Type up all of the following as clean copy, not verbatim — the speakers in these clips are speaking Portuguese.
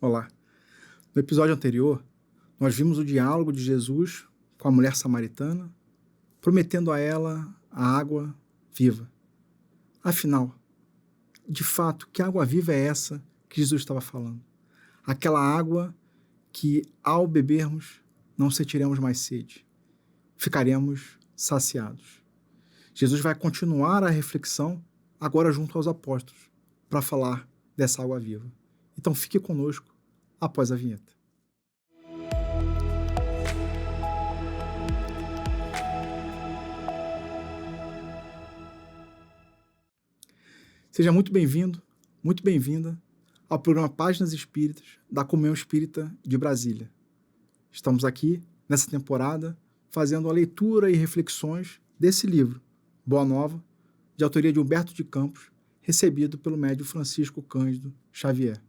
Olá. No episódio anterior, nós vimos o diálogo de Jesus com a mulher samaritana, prometendo a ela a água viva. Afinal, de fato, que água viva é essa que Jesus estava falando? Aquela água que, ao bebermos, não sentiremos mais sede, ficaremos saciados. Jesus vai continuar a reflexão agora junto aos apóstolos para falar dessa água viva. Então fique conosco após a vinheta. Seja muito bem-vindo, muito bem-vinda ao programa Páginas Espíritas da Comunhão Espírita de Brasília. Estamos aqui, nessa temporada, fazendo a leitura e reflexões desse livro, Boa Nova, de autoria de Humberto de Campos, recebido pelo médium Francisco Cândido Xavier.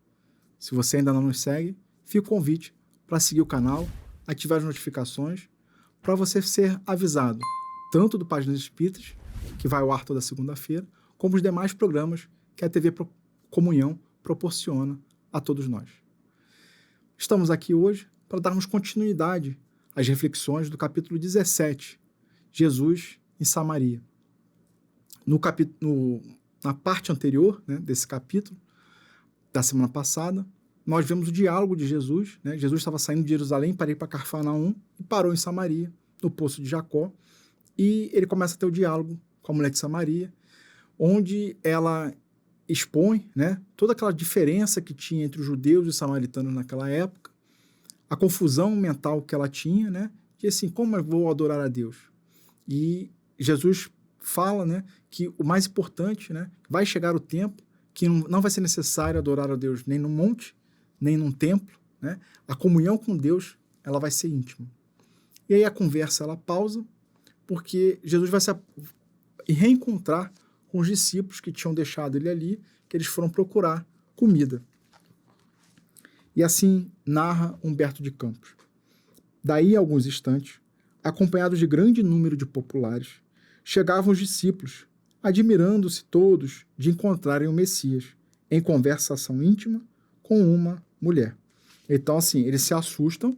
Se você ainda não nos segue, fica o convite para seguir o canal, ativar as notificações, para você ser avisado tanto do Páginas Espíritas, que vai ao ar toda segunda-feira, como os demais programas que a TV Comunhão proporciona a todos nós. Estamos aqui hoje para darmos continuidade às reflexões do capítulo 17, Jesus em Samaria. Na parte anterior, desse capítulo, da semana passada, nós vemos o diálogo de Jesus. Jesus estava saindo de Jerusalém para ir para Cafarnaum e parou em Samaria, no poço de Jacó, e ele começa a ter o diálogo com a mulher de Samaria, onde ela expõe toda aquela diferença que tinha entre os judeus e os samaritanos naquela época, a confusão mental que ela tinha, de assim, como eu vou adorar a Deus? E Jesus fala que o mais importante, vai chegar o tempo que não vai ser necessário adorar a Deus nem no monte, nem num templo, A comunhão com Deus, ela vai ser íntima. E aí a conversa, ela pausa, porque Jesus vai se reencontrar com os discípulos que tinham deixado ele ali, que eles foram procurar comida. E assim narra Humberto de Campos. Daí a alguns instantes, acompanhados de grande número de populares, chegavam os discípulos, admirando-se todos de encontrarem o Messias, em conversação íntima com uma mulher. Então, assim, eles se assustam,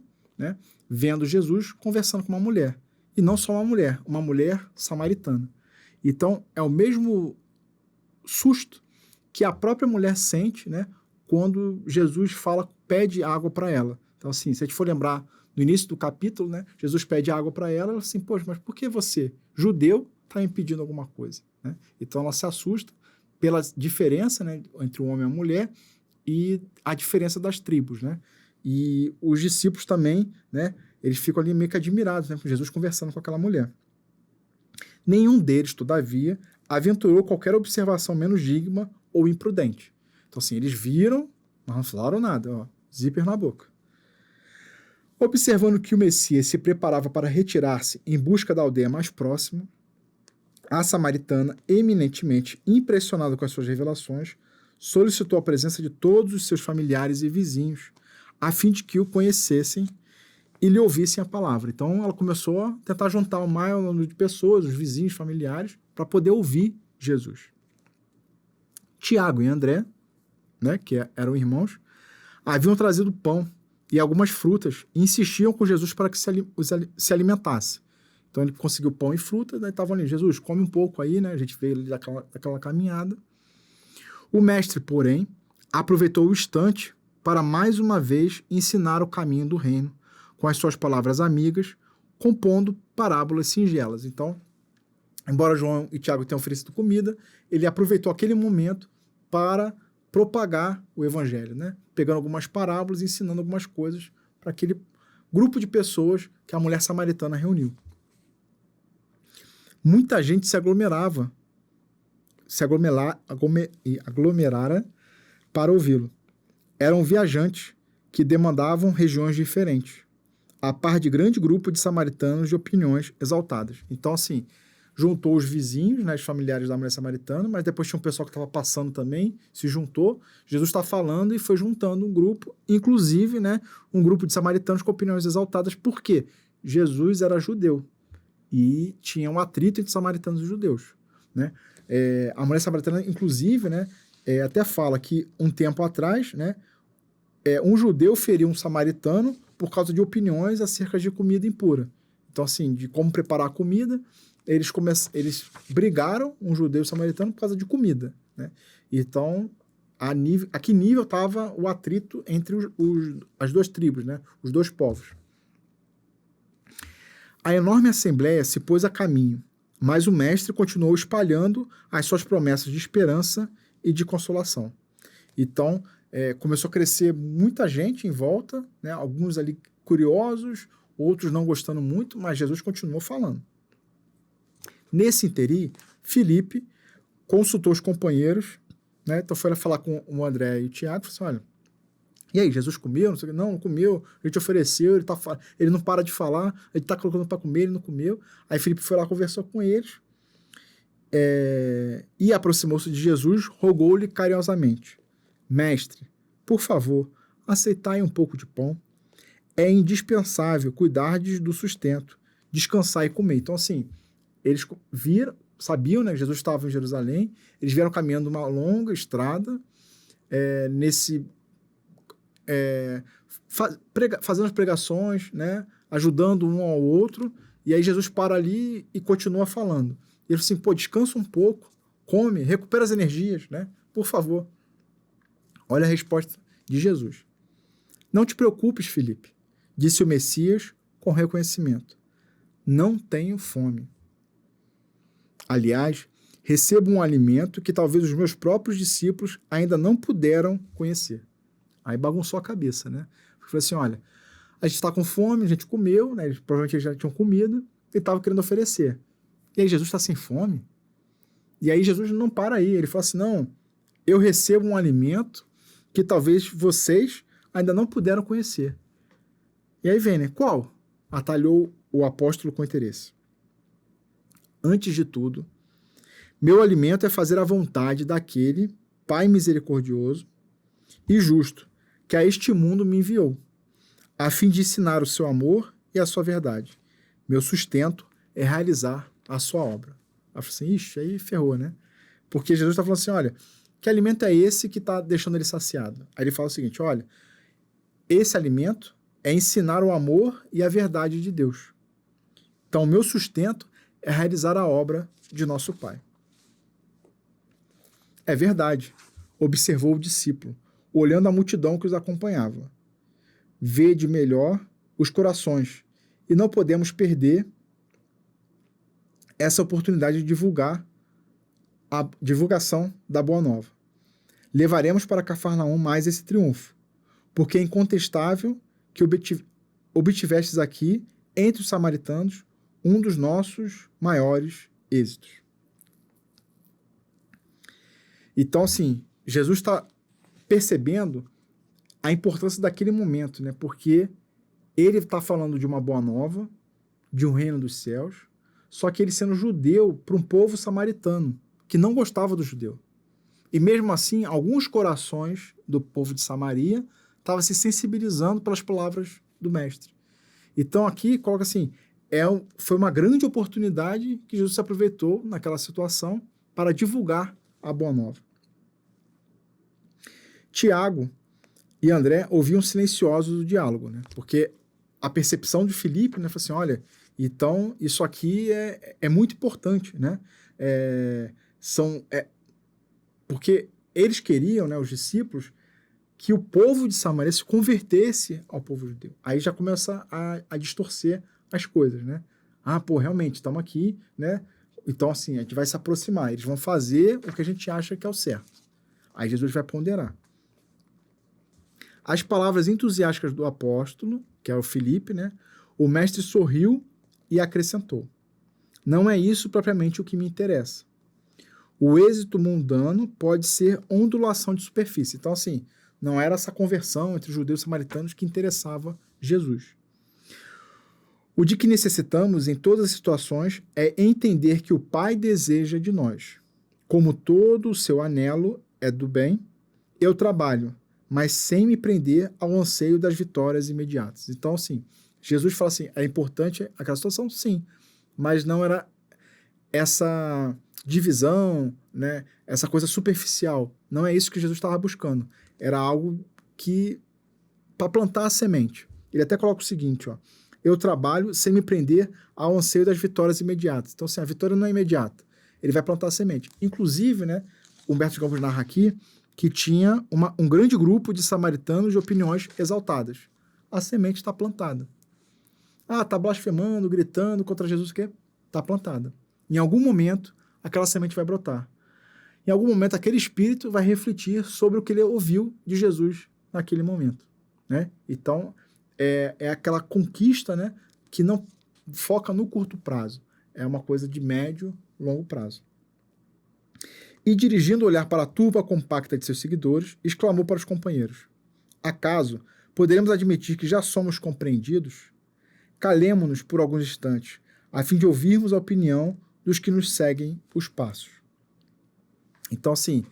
vendo Jesus conversando com uma mulher. E não só uma mulher samaritana. Então, é o mesmo susto que a própria mulher sente, quando Jesus pede água para ela. Então, assim, se a gente for lembrar no início do capítulo, Jesus pede água para ela, ela assim, poxa, mas por que você, judeu, está me pedindo alguma coisa? Então, ela se assusta pela diferença entre o homem e a mulher e a diferença das tribos, E os discípulos também, eles ficam ali meio que admirados, com Jesus conversando com aquela mulher. Nenhum deles, todavia, aventurou qualquer observação menos digna ou imprudente. Então, assim, eles viram, mas não falaram nada, zíper na boca. Observando que o Messias se preparava para retirar-se em busca da aldeia mais próxima, a samaritana, eminentemente impressionada com as suas revelações, solicitou a presença de todos os seus familiares e vizinhos, a fim de que o conhecessem e lhe ouvissem a palavra. Então, ela começou a tentar juntar o maior número de pessoas, os vizinhos, familiares, para poder ouvir Jesus. Tiago e André, que eram irmãos, haviam trazido pão e algumas frutas e insistiam com Jesus para que se alimentasse. Então, ele conseguiu pão e fruta, estavam ali, Jesus, come um pouco aí, a gente veio daquela caminhada. O mestre, porém, aproveitou o instante para mais uma vez ensinar o caminho do reino, com as suas palavras amigas, compondo parábolas singelas. Então, embora João e Tiago tenham oferecido comida, ele aproveitou aquele momento para propagar o evangelho, pegando algumas parábolas e ensinando algumas coisas para aquele grupo de pessoas que a mulher samaritana reuniu. Muita gente se aglomerara para ouvi-lo. Eram viajantes que demandavam regiões diferentes, a par de grande grupo de samaritanos de opiniões exaltadas. Então, assim, juntou os vizinhos, os familiares da mulher samaritana, mas depois tinha um pessoal que estava passando também, se juntou. Jesus está falando e foi juntando um grupo, inclusive, um grupo de samaritanos com opiniões exaltadas. Por quê? Jesus era judeu e tinha um atrito entre samaritanos e judeus, A mulher samaritana, inclusive, até fala que um tempo atrás, um judeu feriu um samaritano por causa de opiniões acerca de comida impura. Então, assim, de como preparar a comida, eles brigaram, um judeu e um samaritano, por causa de comida, né? Então, a que nível estava o atrito entre as duas tribos, né? Os dois povos. A enorme assembleia se pôs a caminho, mas o mestre continuou espalhando as suas promessas de esperança e de consolação. Então, começou a crescer muita gente em volta, né? Alguns ali curiosos, outros não gostando muito, mas Jesus continuou falando. Nesse interim, Filipe consultou os companheiros, né? Então foi lá falar com o André e o Tiago, falou assim, olha, e aí, Jesus comeu? Não comeu, ele te ofereceu, ele não para de falar, ele está colocando para comer, ele não comeu. Aí Filipe foi lá, conversou com eles, e aproximou-se de Jesus, rogou-lhe carinhosamente, mestre, por favor, aceitai um pouco de pão. É indispensável cuidardes do sustento, descansar e comer. Então, assim, eles sabiam, né, que Jesus estava em Jerusalém, eles vieram caminhando uma longa estrada, fazendo as pregações, né, ajudando um ao outro, e aí Jesus para ali e continua falando. E ele falou assim, pô, descansa um pouco, come, recupera as energias, né, por favor. Olha a resposta de Jesus. Não te preocupes, Filipe, disse o Messias com reconhecimento. Não tenho fome. Aliás, recebo um alimento que talvez os meus próprios discípulos ainda não puderam conhecer. Aí bagunçou a cabeça, né? Falei assim, olha, a gente está com fome, a gente comeu, né? Provavelmente eles já tinham comido e estavam querendo oferecer. E aí Jesus está sem fome? E aí Jesus não para aí, ele fala assim, não, eu recebo um alimento que talvez vocês ainda não puderam conhecer. E aí vem, né? Qual? Atalhou o apóstolo com interesse. Antes de tudo, meu alimento é fazer a vontade daquele Pai misericordioso e justo, que a este mundo me enviou, a fim de ensinar o seu amor e a sua verdade. Meu sustento é realizar a sua obra. Aí eu falei assim, ixi, aí ferrou, né? Porque Jesus está falando assim, olha, que alimento é esse que está deixando ele saciado? Aí ele fala o seguinte, olha, esse alimento é ensinar o amor e a verdade de Deus. Então, o meu sustento é realizar a obra de nosso Pai. É verdade, observou o discípulo, olhando a multidão que os acompanhava. Vede melhor os corações, e não podemos perder essa oportunidade de divulgar a divulgação da Boa Nova. Levaremos para Cafarnaum mais esse triunfo, porque é incontestável que obtivestes aqui, entre os samaritanos, um dos nossos maiores êxitos. Então, assim, Jesus está percebendo a importância daquele momento, né? Porque ele está falando de uma boa nova, de um reino dos céus, só que ele sendo judeu para um povo samaritano, que não gostava do judeu. E mesmo assim, alguns corações do povo de Samaria estavam se sensibilizando pelas palavras do mestre. Então aqui coloca assim, foi uma grande oportunidade que Jesus se aproveitou naquela situação para divulgar a boa nova. Tiago e André ouviam silenciosos o diálogo, né? Porque a percepção de Filipe, né, foi assim, olha, então isso aqui é muito importante, né? Porque eles queriam, né, os discípulos, que o povo de Samaria se convertesse ao povo judeu. Aí já começa a distorcer as coisas, né? Ah, pô, realmente, estamos aqui, né? Então, assim, a gente vai se aproximar. Eles vão fazer o que a gente acha que é o certo. Aí Jesus vai ponderar. As palavras entusiásticas do apóstolo, que é o Filipe, né? O mestre sorriu e acrescentou. Não é isso propriamente o que me interessa. O êxito mundano pode ser ondulação de superfície. Então, assim, não era essa conversão entre judeus e samaritanos que interessava Jesus. O de que necessitamos em todas as situações é entender que o Pai deseja de nós. Como todo o seu anelo é do bem, eu trabalho, mas sem me prender ao anseio das vitórias imediatas. Então, assim, Jesus fala assim, é importante aquela situação? Sim, mas não era essa divisão, né, essa coisa superficial. Não é isso que Jesus estava buscando. Era algo que para plantar a semente. Ele até coloca o seguinte, ó, eu trabalho sem me prender ao anseio das vitórias imediatas. Então, assim, a vitória não é imediata. Ele vai plantar a semente. Inclusive, né, Humberto de Campos narra aqui que tinha um grande grupo de samaritanos de opiniões exaltadas. A semente está plantada. Ah, está blasfemando, gritando contra Jesus, o quê? Está plantada. Em algum momento, aquela semente vai brotar. Em algum momento, aquele espírito vai refletir sobre o que ele ouviu de Jesus naquele momento, né? Então, é aquela conquista, né, que não foca no curto prazo. É uma coisa de médio, longo prazo. E, dirigindo o olhar para a turba compacta de seus seguidores, exclamou para os companheiros: acaso poderemos admitir que já somos compreendidos? Calemo-nos por alguns instantes, a fim de ouvirmos a opinião dos que nos seguem os passos. Então, assim,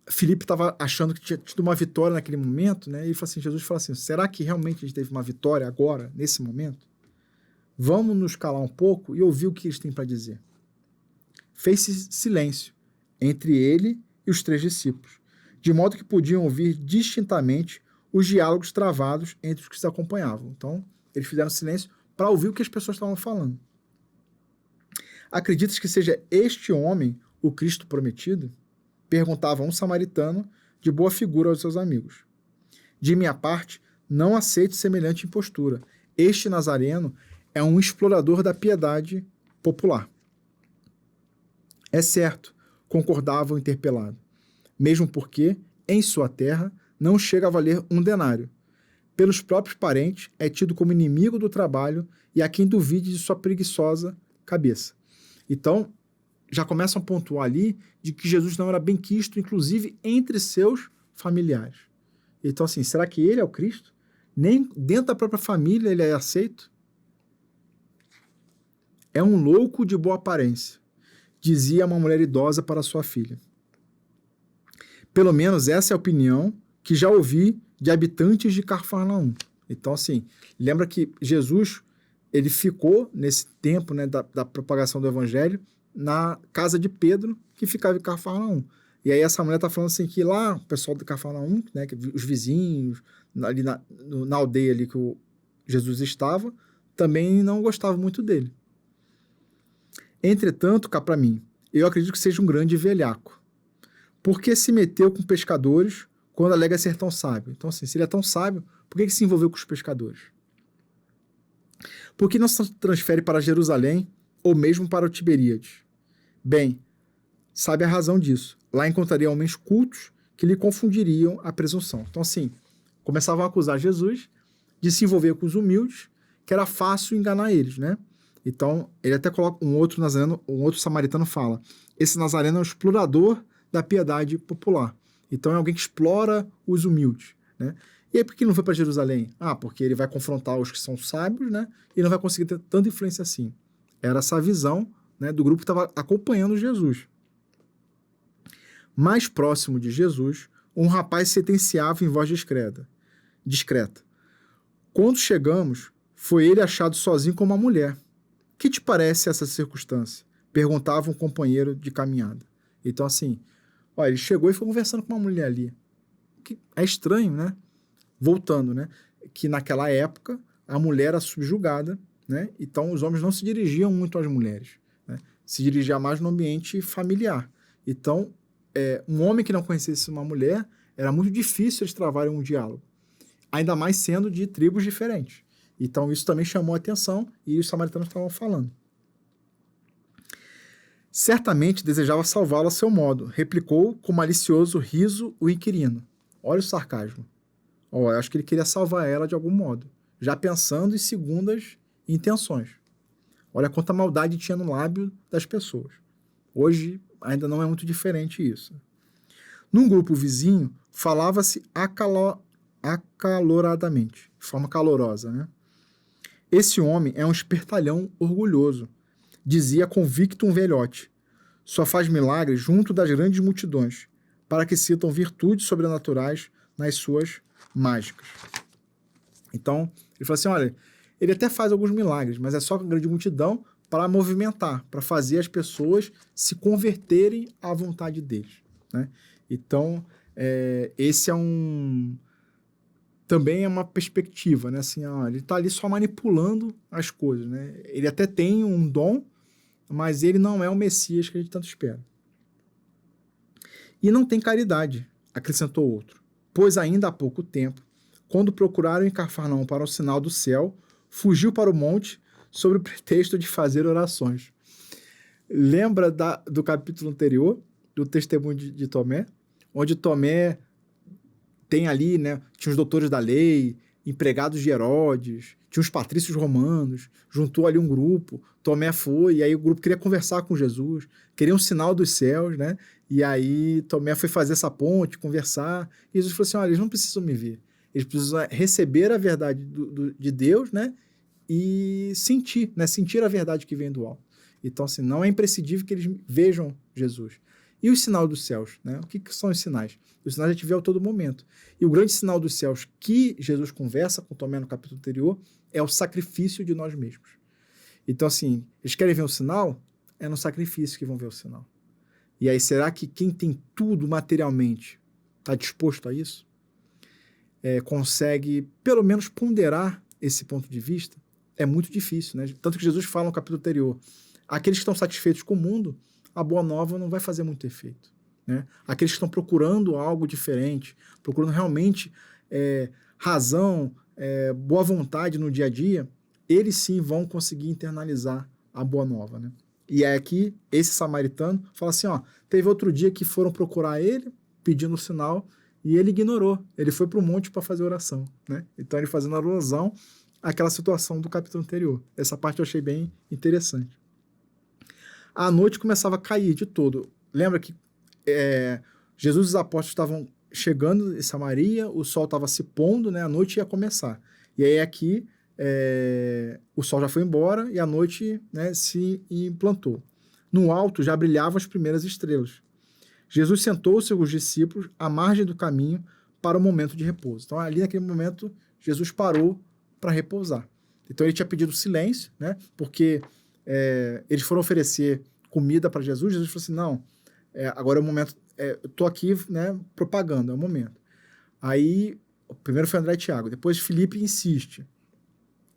Filipe estava achando que tinha tido uma vitória naquele momento, né? E Jesus fala assim, será que realmente a gente teve uma vitória agora, nesse momento? Vamos nos calar um pouco e ouvir o que eles têm para dizer. Fez-se silêncio entre ele e os 3 discípulos, de modo que podiam ouvir distintamente os diálogos travados entre os que se acompanhavam. Então, eles fizeram silêncio para ouvir o que as pessoas estavam falando. Acreditas que seja este homem o Cristo prometido? Perguntava um samaritano de boa figura aos seus amigos. De minha parte, não aceito semelhante impostura. Este nazareno é um explorador da piedade popular. É certo, concordava o interpelado, mesmo porque, em sua terra, não chega a valer um denário. Pelos próprios parentes, é tido como inimigo do trabalho e há quem duvide de sua preguiçosa cabeça. Então, já começam a pontuar ali de que Jesus não era bem quisto, inclusive entre seus familiares. Então, assim, será que ele é o Cristo? Nem dentro da própria família ele é aceito? É um louco de boa aparência, dizia uma mulher idosa para sua filha. Pelo menos essa é a opinião que já ouvi de habitantes de Cafarnaum. Então, assim, lembra que Jesus, ele ficou nesse tempo, né, da propagação do evangelho na casa de Pedro, que ficava em Cafarnaum. E aí essa mulher está falando assim que lá, o pessoal de Cafarnaum, né, os vizinhos, ali na aldeia ali que Jesus estava, também não gostavam muito dele. Entretanto, cá para mim, eu acredito que seja um grande velhaco. Por que se meteu com pescadores quando alega ser tão sábio? Então, assim, se ele é tão sábio, por que se envolveu com os pescadores? Por que não se transfere para Jerusalém ou mesmo para o Tiberíades? Bem, sabe a razão disso. Lá encontraria homens cultos que lhe confundiriam a presunção. Então, assim, começavam a acusar Jesus de se envolver com os humildes, que era fácil enganar eles, né? Então, ele até coloca um outro samaritano fala, esse nazareno é um explorador da piedade popular. Então, é alguém que explora os humildes, né? E aí, por que ele não foi para Jerusalém? Ah, porque ele vai confrontar os que são sábios, né? E não vai conseguir ter tanta influência assim. Era essa visão, né, do grupo que estava acompanhando Jesus. Mais próximo de Jesus, um rapaz sentenciava em voz discreta. Quando chegamos, foi ele achado sozinho com uma mulher. Que te parece essa circunstância? Perguntava um companheiro de caminhada. Então, assim, ó, ele chegou e foi conversando com uma mulher ali. Que é estranho, né? Voltando, né? Que naquela época a mulher era subjugada, né? Então os homens não se dirigiam muito às mulheres, né? Se dirigia mais no ambiente familiar. Então, um homem que não conhecesse uma mulher, era muito difícil eles travarem um diálogo. Ainda mais sendo de tribos diferentes. Então isso também chamou a atenção e os samaritanos estavam falando. Certamente desejava salvá-lo a seu modo, replicou com malicioso riso o inquilino. Olha o sarcasmo. Eu acho que ele queria salvar ela de algum modo, já pensando em segundas intenções. Olha quanta maldade tinha no lábio das pessoas. Hoje ainda não é muito diferente isso. Num grupo vizinho, falava-se acaloradamente, de forma calorosa, né? Esse homem é um espertalhão orgulhoso, dizia convicto um velhote. Só faz milagres junto das grandes multidões, para que citam virtudes sobrenaturais nas suas mágicas. Então, ele falou assim, olha, ele até faz alguns milagres, mas é só com a grande multidão para movimentar, para fazer as pessoas se converterem à vontade deles, né? Então, esse é um também é uma perspectiva, né? Assim, ó, ele está ali só manipulando as coisas, né? Ele até tem um dom, mas ele não é o Messias que a gente tanto espera. E não tem caridade, acrescentou outro, pois ainda há pouco tempo, quando procuraram em Cafarnaum para o sinal do céu, fugiu para o monte sob o pretexto de fazer orações. Lembra do capítulo anterior, do testemunho de Tomé, onde Tomé tem ali, né, tinha os doutores da lei, empregados de Herodes, tinha os patrícios romanos, juntou ali um grupo, Tomé foi, e aí o grupo queria conversar com Jesus, queria um sinal dos céus, né, e aí Tomé foi fazer essa ponte, conversar, e Jesus falou assim, olha, eles não precisam me ver, eles precisam receber a verdade de Deus, né, e sentir, né, sentir a verdade que vem do alto. Então, assim, não é imprescindível que eles vejam Jesus. E os sinais dos céus, né? O que são os sinais? Os sinais a gente vê a todo momento. E o grande sinal dos céus que Jesus conversa com Tomé no capítulo anterior é o sacrifício de nós mesmos. Então, assim, eles querem ver o sinal? É no sacrifício que vão ver o sinal. E aí, será que quem tem tudo materialmente está disposto a isso? Consegue, pelo menos, ponderar esse ponto de vista? É muito difícil, né? Tanto que Jesus fala no capítulo anterior, aqueles que estão satisfeitos com o mundo, a boa nova não vai fazer muito efeito, né? Aqueles que estão procurando algo diferente, procurando realmente razão, boa vontade no dia a dia, eles sim vão conseguir internalizar a boa nova, né? E é aqui, esse samaritano fala assim, ó, teve outro dia que foram procurar ele, pedindo o sinal, e ele ignorou, ele foi para o monte para fazer oração, né? Então ele fazendo alusão àquela situação do capítulo anterior. Essa parte eu achei bem interessante. A noite começava a cair de todo. Lembra que Jesus e os apóstolos estavam chegando em Samaria, o sol estava se pondo, né? A noite ia começar. E aí aqui o sol já foi embora e a noite, né, se implantou. No alto já brilhavam as primeiras estrelas. Jesus sentou-se com os discípulos à margem do caminho para o momento de repouso. Então ali naquele momento Jesus parou para repousar. Então ele tinha pedido silêncio, né? Porque eles foram oferecer comida para Jesus, Jesus falou assim, não, agora é o momento, eu estou aqui, né, propagando, é o momento. Aí, primeiro foi André e Tiago, depois Felipe insiste.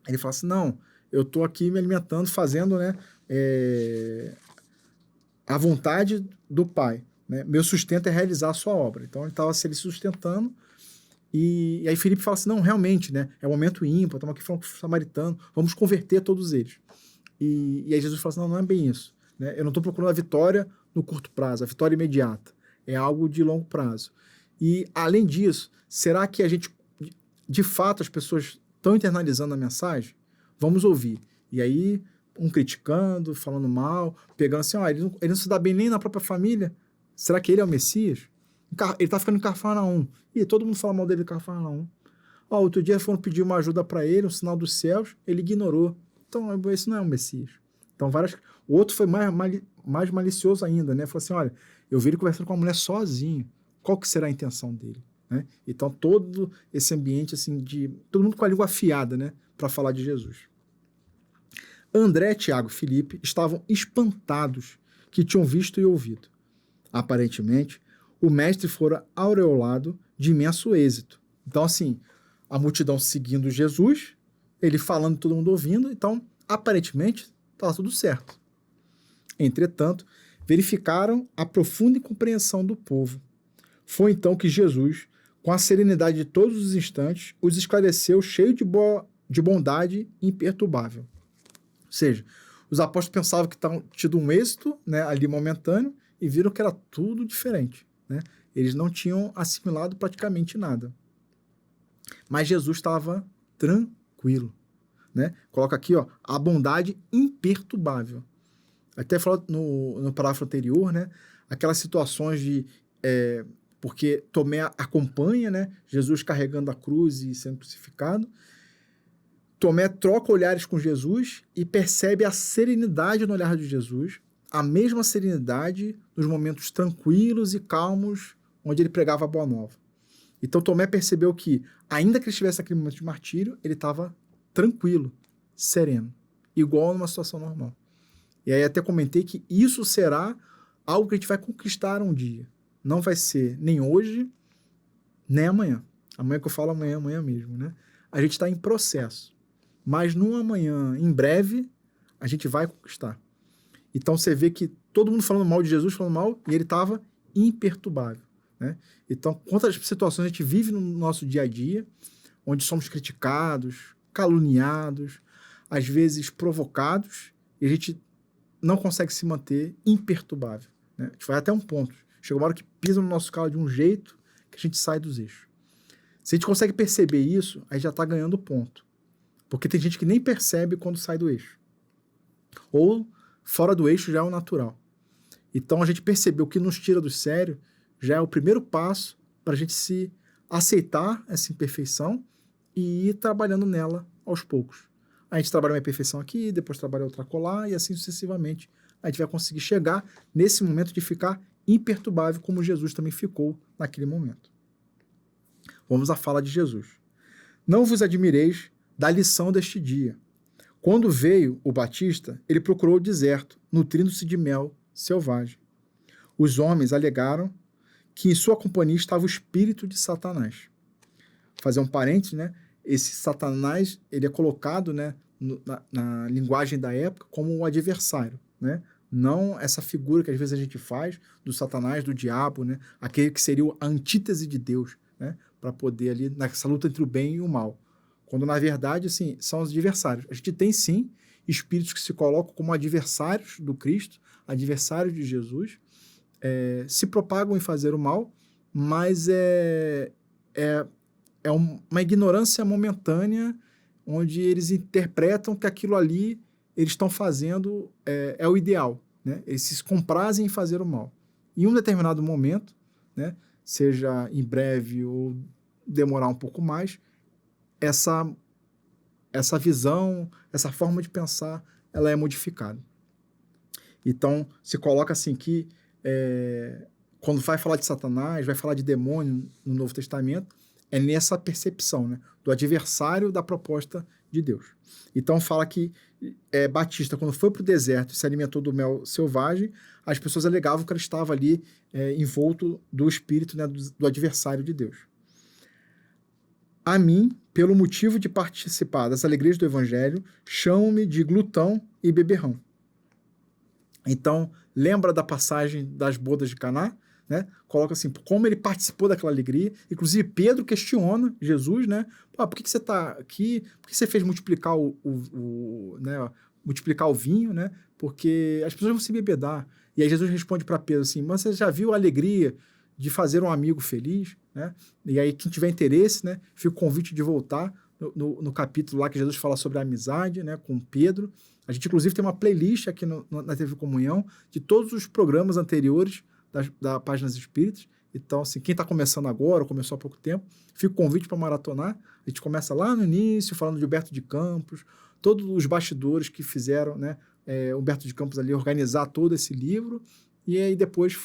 Ele fala assim, não, eu estou aqui me alimentando, fazendo, né, a vontade do Pai, né? Meu sustento é realizar a sua obra. Então ele estava se sustentando, e aí Felipe fala assim, não, realmente, né, é um momento ímpar, estamos aqui falando com o samaritano, vamos converter todos eles. E aí Jesus fala assim, não é bem isso, né? Eu não estou procurando a vitória no curto prazo, a vitória imediata. É algo de longo prazo. E, além disso, será que a gente, de fato, as pessoas estão internalizando a mensagem? Vamos ouvir. E aí, um criticando, falando mal, pegando assim, ele não se dá bem nem na própria família. Será que ele é o Messias? Ele está ficando em Cafarnaum. E todo mundo fala mal dele em Cafarnaum. Outro dia foram pedir uma ajuda para ele, um sinal dos céus, ele ignorou. Então, esse não é um Messias. Então, o outro foi mais malicioso ainda, né? Falou assim, olha, eu vi ele conversando com uma mulher sozinho. Qual que será a intenção dele? Né? Então, todo esse ambiente, assim, de todo mundo com a língua afiada, né? Para falar de Jesus. André, Tiago e Felipe estavam espantados que tinham visto e ouvido. Aparentemente, o mestre fora aureolado de imenso êxito. Então, assim, a multidão seguindo Jesus, ele falando, todo mundo ouvindo, então, aparentemente, estava tudo certo. Entretanto, verificaram a profunda incompreensão do povo. Foi então que Jesus, com a serenidade de todos os instantes, os esclareceu cheio de bondade imperturbável. Ou seja, os apóstolos pensavam que estavam tido um êxito, né, ali momentâneo, e viram que era tudo diferente, né? Eles não tinham assimilado praticamente nada. Mas Jesus estava tranquilo, né? Coloca aqui, ó, a bondade imperturbável. Até falou no parágrafo anterior, né? Aquelas situações de... porque Tomé acompanha, né? Jesus carregando a cruz e sendo crucificado. Tomé troca olhares com Jesus e percebe a serenidade no olhar de Jesus, a mesma serenidade nos momentos tranquilos e calmos onde ele pregava a boa nova. Então Tomé percebeu que, ainda que ele estivesse naquele momento de martírio, ele estava tranquilo, sereno, igual numa situação normal. E aí até comentei que isso será algo que a gente vai conquistar um dia. Não vai ser nem hoje, nem amanhã. Amanhã que eu falo amanhã, amanhã mesmo, né? A gente está em processo. Mas num amanhã, em breve, a gente vai conquistar. Então você vê que todo mundo falando mal de Jesus, falando mal, e ele estava imperturbável, né? Então, quantas situações a gente vive no nosso dia a dia, onde somos criticados, caluniados, às vezes provocados, e a gente não consegue se manter imperturbável, né? A gente vai até um ponto. Chega uma hora que pisa no nosso carro de um jeito que a gente sai dos eixos. Se a gente consegue perceber isso, aí já está ganhando ponto. Porque tem gente que nem percebe quando sai do eixo. Ou fora do eixo já é o natural. Então a gente perceber o que nos tira do sério já é o primeiro passo para a gente se aceitar essa imperfeição e ir trabalhando nela aos poucos. A gente trabalha uma imperfeição aqui, depois trabalha outra colar e assim sucessivamente. A gente vai conseguir chegar nesse momento de ficar imperturbável como Jesus também ficou naquele momento. Vamos à fala de Jesus. Não vos admireis da lição deste dia. Quando veio o Batista, ele procurou o deserto, nutrindo-se de mel selvagem. Os homens alegaram que em sua companhia estava o espírito de Satanás. Fazer um parênteses, né? Esse Satanás, ele é colocado, né, na linguagem da época como um adversário, né? Não essa figura que às vezes a gente faz do Satanás, do diabo, né? Aquele que seria a antítese de Deus, né? Para poder ali, nessa luta entre o bem e o mal. Quando, na verdade, assim, são os adversários. A gente tem, sim, espíritos que se colocam como adversários do Cristo, adversários de Jesus, se propagam em fazer o mal, mas é uma ignorância momentânea, onde eles interpretam que aquilo ali eles estão fazendo é o ideal, né? Eles se comprazem em fazer o mal. Em um determinado momento, né, seja em breve ou demorar um pouco mais, essa visão, essa forma de pensar, ela é modificada. Então, se coloca assim que quando vai falar de Satanás, vai falar de demônio no Novo Testamento, é nessa percepção, né, do adversário da proposta de Deus. Então, fala que Batista, quando foi para o deserto e se alimentou do mel selvagem, as pessoas alegavam que ele estava ali envolto do espírito, né, do adversário de Deus. A mim, pelo motivo de participar das alegrias do Evangelho, chamam-me de glutão e beberrão. Então, lembra da passagem das bodas de Caná? Né? Coloca assim, como ele participou daquela alegria. Inclusive, Pedro questiona Jesus, né? Por que você está aqui? Por que você fez multiplicar multiplicar o vinho, né? Porque as pessoas vão se embebedar. E aí Jesus responde para Pedro assim, mas você já viu a alegria de fazer um amigo feliz? Né? E aí, quem tiver interesse, né, fica o convite de voltar no capítulo lá que Jesus fala sobre a amizade, né, com Pedro. A gente, inclusive, tem uma playlist aqui na TV Comunhão de todos os programas anteriores da Páginas Espíritas. Então, assim, quem está começando agora, ou começou há pouco tempo, fica o convite para maratonar. A gente começa lá no início, falando de Humberto de Campos, todos os bastidores que fizeram, né, Humberto de Campos ali organizar todo esse livro. E aí depois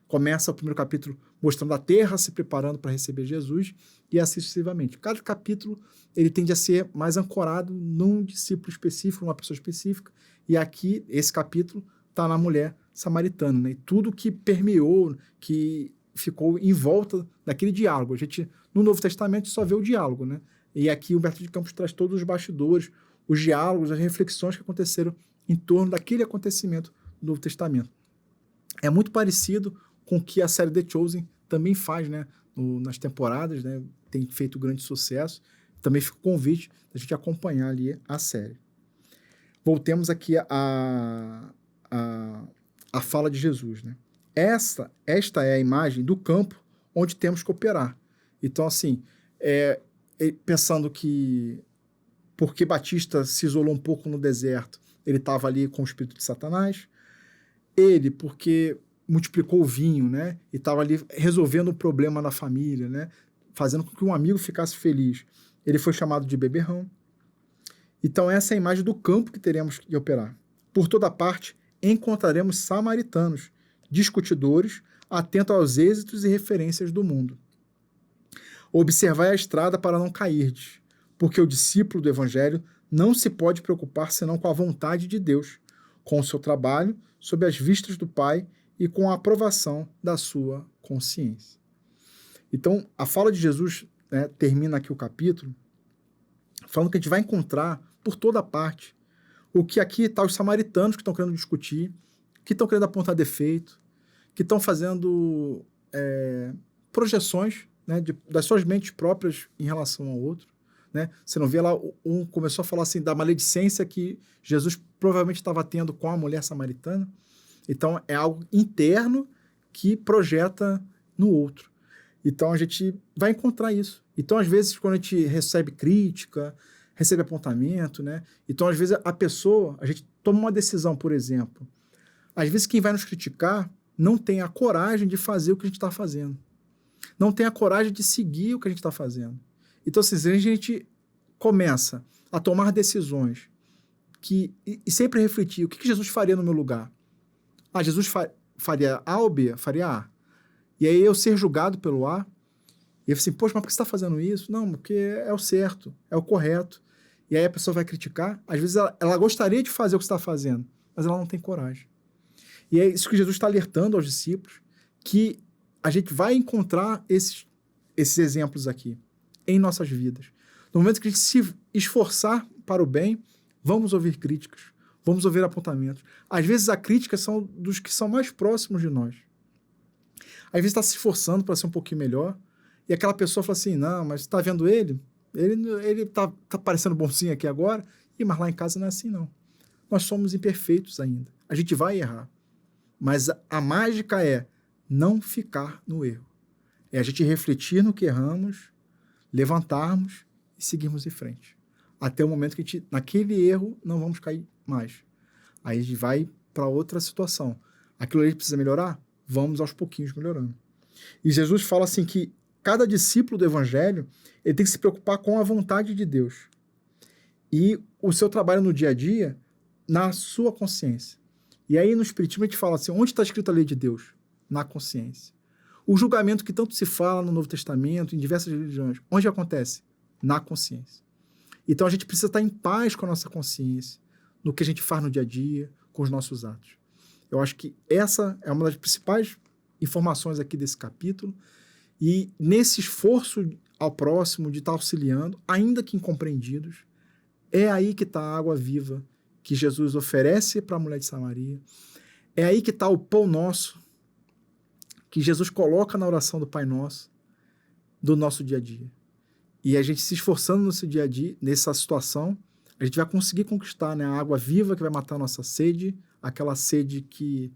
começa o primeiro capítulo mostrando a terra se preparando para receber Jesus e assim sucessivamente. Cada capítulo ele tende a ser mais ancorado num discípulo específico, numa pessoa específica. E aqui, esse capítulo está na mulher samaritana, né? E tudo que permeou, que ficou em volta daquele diálogo. A gente, no Novo Testamento, só vê o diálogo, né? E aqui o Humberto de Campos traz todos os bastidores, os diálogos, as reflexões que aconteceram em torno daquele acontecimento do Novo Testamento. É muito parecido com o que a série The Chosen também faz, né, nas temporadas, né, tem feito grande sucesso. Também fica o convite da gente acompanhar ali a série. Voltemos aqui a fala de Jesus, né? Esta é a imagem do campo onde temos que operar. Então, assim, pensando que porque Batista se isolou um pouco no deserto, ele estava ali com o espírito de Satanás. Ele, porque multiplicou o vinho, né? E estava ali resolvendo um problema na família, né? Fazendo com que um amigo ficasse feliz. Ele foi chamado de beberrão. Então, essa é a imagem do campo que teremos que operar. Por toda parte, encontraremos samaritanos, discutidores, atentos aos êxitos e referências do mundo. Observai a estrada para não cairdes, porque o discípulo do Evangelho não se pode preocupar senão com a vontade de Deus, com o seu trabalho, sob as vistas do Pai e com a aprovação da sua consciência. Então, a fala de Jesus né, termina aqui o capítulo, falando que a gente vai encontrar por toda parte o que aqui está os samaritanos que estão querendo discutir, que estão querendo apontar defeito, que estão fazendo projeções, né, das suas mentes próprias em relação ao outro. Né? Você não vê lá, um começou a falar assim da maledicência que Jesus provavelmente estava tendo com a mulher samaritana. Então, é algo interno que projeta no outro. Então, a gente vai encontrar isso. Então, às vezes, quando a gente recebe crítica, recebe apontamento, né? Então, às vezes, a gente toma uma decisão, por exemplo. Às vezes, quem vai nos criticar não tem a coragem de fazer o que a gente está fazendo. Não tem a coragem de seguir o que a gente está fazendo. Então, assim, a gente começa a tomar decisões e sempre refletir o que Jesus faria no meu lugar. Jesus faria A ou B? Faria A. E aí eu ser julgado pelo A, e eu assim, poxa, mas por que você está fazendo isso? Não, porque é o certo, é o correto. E aí a pessoa vai criticar. Às vezes ela gostaria de fazer o que você está fazendo, mas ela não tem coragem. E é isso que Jesus está alertando aos discípulos, que a gente vai encontrar esses exemplos aqui em nossas vidas. No momento que a gente se esforçar para o bem, vamos ouvir críticas, vamos ouvir apontamentos. Às vezes a crítica são dos que são mais próximos de nós. Às vezes está se esforçando para ser um pouquinho melhor, e aquela pessoa fala assim, não, mas está vendo ele? Ele tá parecendo bonzinho aqui agora, mas lá em casa não é assim, não. Nós somos imperfeitos ainda. A gente vai errar. Mas a mágica é não ficar no erro. É a gente refletir no que erramos, levantarmos e seguirmos em frente. Até o momento que a gente, naquele erro, não vamos cair mais. Aí a gente vai para outra situação. Aquilo ali precisa melhorar? Vamos aos pouquinhos melhorando. E Jesus fala assim que cada discípulo do evangelho, ele tem que se preocupar com a vontade de Deus. E o seu trabalho no dia a dia, na sua consciência. E aí no Espiritismo a gente fala assim, onde está escrita a lei de Deus? Na consciência. O julgamento que tanto se fala no Novo Testamento, em diversas religiões, onde acontece? Na consciência. Então a gente precisa estar em paz com a nossa consciência, no que a gente faz no dia a dia, com os nossos atos. Eu acho que essa é uma das principais informações aqui desse capítulo, e nesse esforço ao próximo de estar auxiliando, ainda que incompreendidos, é aí que está a água viva que Jesus oferece para a mulher de Samaria, é aí que está o pão nosso, que Jesus coloca na oração do Pai Nosso, do nosso dia a dia. E a gente se esforçando no nosso dia a dia, nessa situação, a gente vai conseguir conquistar, né, a água viva que vai matar a nossa sede, aquela sede que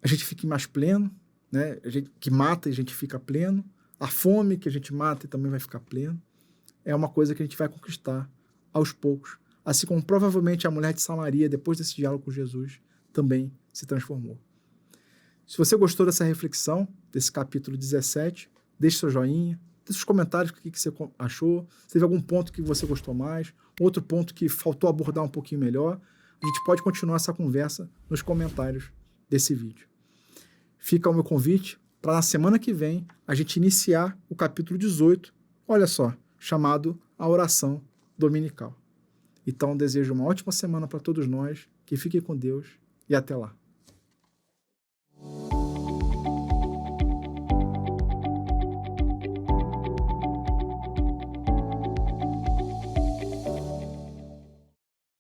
a gente fique mais pleno, né, que mata e a gente fica pleno, a fome que a gente mata e também vai ficar pleno. É uma coisa que a gente vai conquistar aos poucos, assim como provavelmente a mulher de Samaria, depois desse diálogo com Jesus, também se transformou. Se você gostou dessa reflexão, desse capítulo 17, deixe seu joinha, deixe os comentários o que você achou, se teve algum ponto que você gostou mais, outro ponto que faltou abordar um pouquinho melhor, a gente pode continuar essa conversa nos comentários desse vídeo. Fica o meu convite para na semana que vem a gente iniciar o capítulo 18, olha só, chamado A Oração Dominical. Então, desejo uma ótima semana para todos nós, que fiquem com Deus e até lá.